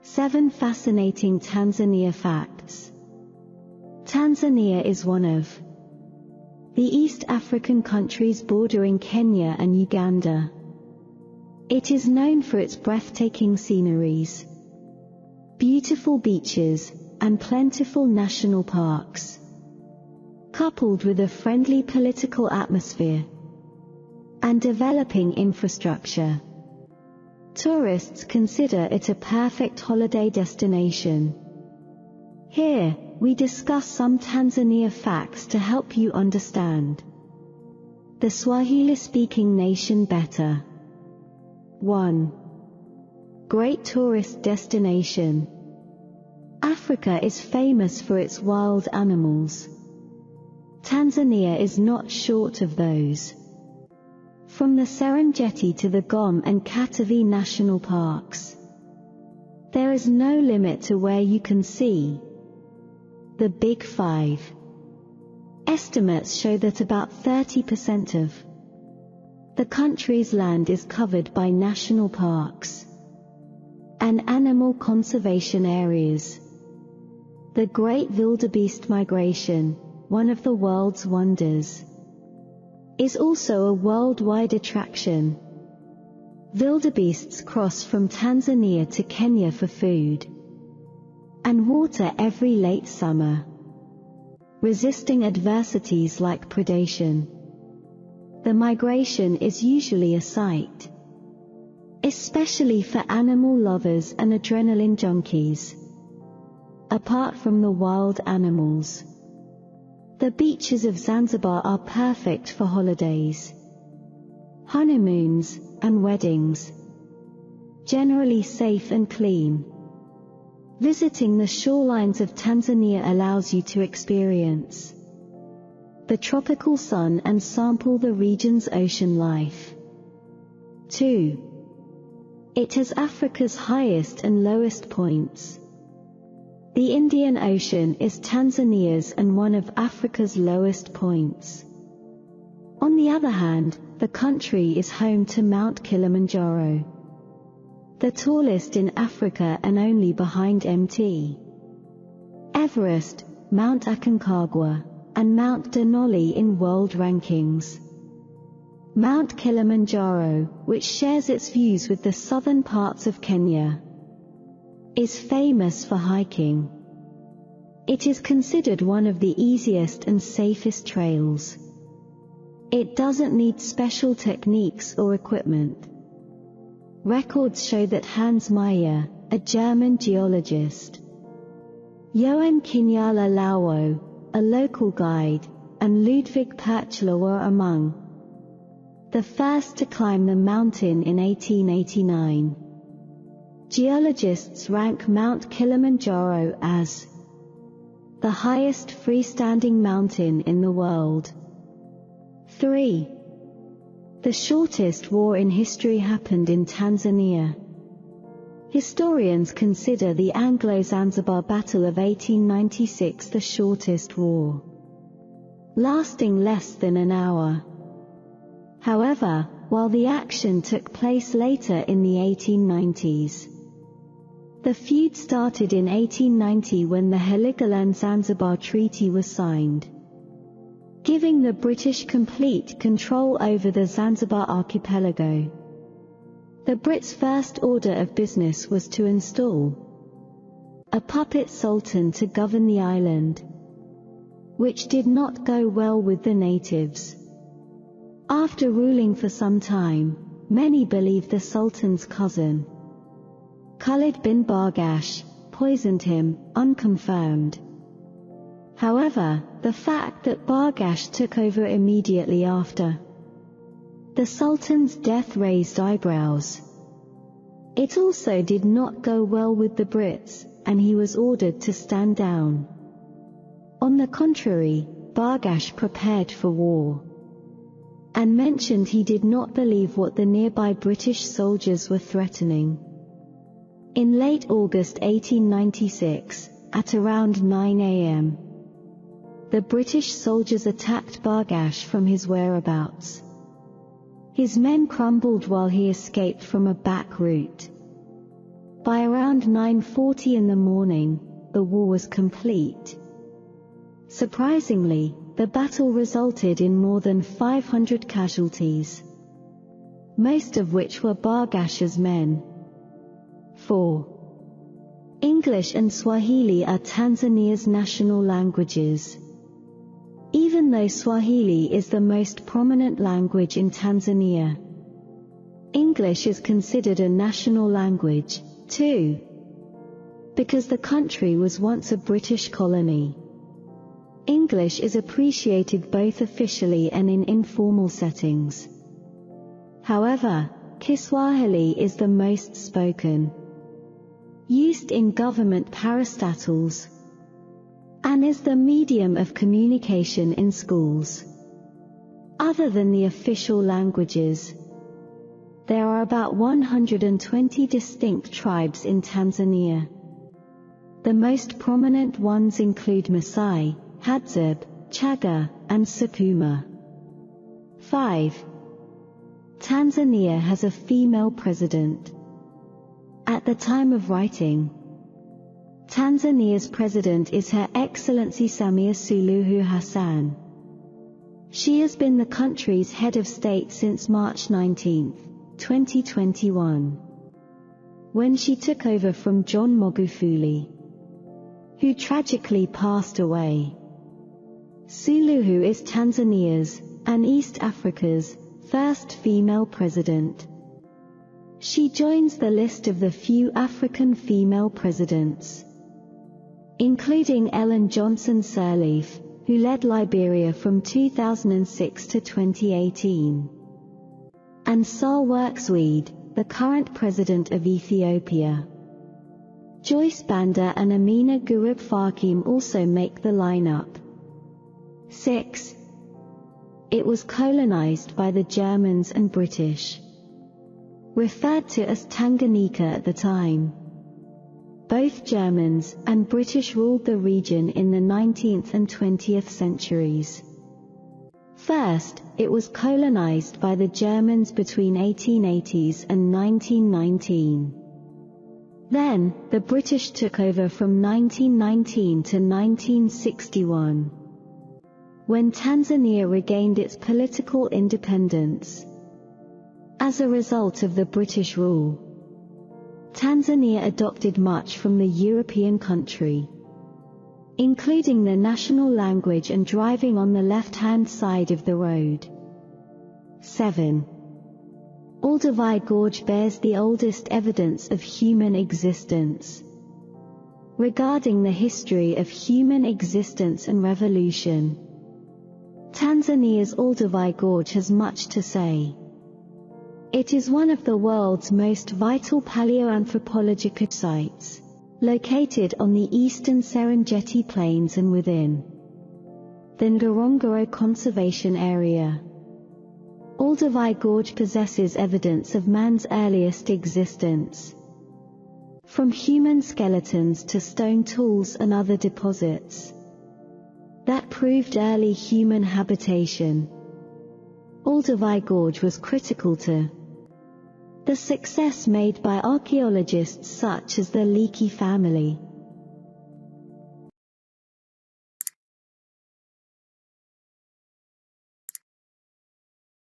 7 Fascinating Tanzania Facts. Tanzania is one of the East African countries bordering Kenya and Uganda. It is known for its breathtaking sceneries, beautiful beaches, and plentiful national parks, coupled with a friendly political atmosphere and developing infrastructure. Tourists consider it a perfect holiday destination. Here, we discuss some Tanzania facts to help you understand the Swahili-speaking nation better. 1. Great tourist destination. Africa is famous for its wild animals. Tanzania is not short of those. From the Serengeti to the Gom and Katavi national parks, there is no limit to where you can see. The Big Five. Estimates show that about 30% of the country's land is covered by national parks and animal conservation areas. The Great Wildebeest Migration, one of the world's wonders, is also a worldwide attraction. Wildebeests cross from Tanzania to Kenya for food and water every late summer, resisting adversities like predation. The migration is usually a sight, especially for animal lovers and adrenaline junkies. Apart from the wild animals, the beaches of Zanzibar are perfect for holidays, honeymoons, and weddings. Generally safe and clean. Visiting the shorelines of Tanzania allows you to experience the tropical sun and sample the region's ocean life. 2. It has Africa's highest and lowest points. The Indian Ocean is Tanzania's and one of Africa's lowest points. On the other hand, the country is home to Mount Kilimanjaro, the tallest in Africa and only behind Mt. Everest, Mount Aconcagua, and Mount Denali in world rankings. Mount Kilimanjaro, which shares its views with the southern parts of Kenya, is famous for hiking. It is considered one of the easiest and safest trails. It doesn't need special techniques or equipment. Records show that Hans Meyer, a German geologist, Johann Kinyala Lawo, a local guide, and Ludwig Perchler were among the first to climb the mountain in 1889. Geologists rank Mount Kilimanjaro as the highest freestanding mountain in the world. 3. The shortest war in history happened in Tanzania. Historians consider the Anglo-Zanzibar Battle of 1896 the shortest war, lasting less than an hour. However, while the action took place later in the 1890s, the feud started in 1890 when the Heligoland-Zanzibar Treaty was signed, giving the British complete control over the Zanzibar archipelago. The Brits' first order of business was to install a puppet sultan to govern the island, which did not go well with the natives. After ruling for some time, many believe the sultan's cousin, Khalid bin Bargash, poisoned him, unconfirmed. However, the fact that Bargash took over immediately after the Sultan's death raised eyebrows. It also did not go well with the Brits, and he was ordered to stand down. On the contrary, Bargash prepared for war, and mentioned he did not believe what the nearby British soldiers were threatening. In late August 1896, at around 9 a.m., the British soldiers attacked Bargash from his whereabouts. His men crumbled while he escaped from a back route. By around 9:40 in the morning, the war was complete. Surprisingly, the battle resulted in more than 500 casualties, most of which were Bargash's men. 4. English and Swahili are Tanzania's national languages. Even though Swahili is the most prominent language in Tanzania, English is considered a national language, too, because the country was once a British colony. English is appreciated both officially and in informal settings. However, Kiswahili is the most spoken, used in government parastatals, and is the medium of communication in schools. Other than the official languages, there are about 120 distinct tribes in Tanzania. The most prominent ones include Maasai, Hadzib, Chaga, and Sukuma. 5. Tanzania has a female president. At the time of writing, Tanzania's president is Her Excellency Samia Suluhu Hassan. She has been the country's head of state since March 19, 2021, when she took over from John Magufuli, who tragically passed away. Suluhu is Tanzania's, and East Africa's, first female president. She joins the list of the few African female presidents, including Ellen Johnson Sirleaf, who led Liberia from 2006 to 2018, and Sahle-Work Zewde, the current president of Ethiopia. Joyce Banda and Amina Gurib Fakim also make the lineup. 6. It was colonized by the Germans and British, referred to as Tanganyika at the time. Both Germans and British ruled the region in the 19th and 20th centuries. First, it was colonized by the Germans between 1880s and 1919. Then, the British took over from 1919 to 1961, when Tanzania regained its political independence. As a result of the British rule, Tanzania adopted much from the European country, including the national language and driving on the left-hand side of the road. 7. Olduvai Gorge bears the oldest evidence of human existence. Regarding the history of human existence and revolution, Tanzania's Olduvai Gorge has much to say. It is one of the world's most vital paleoanthropological sites, located on the eastern Serengeti Plains and within the Ngorongoro Conservation Area. Olduvai Gorge possesses evidence of man's earliest existence, from human skeletons to stone tools and other deposits that proved early human habitation. Olduvai Gorge was critical to the success made by archaeologists such as the Leakey family,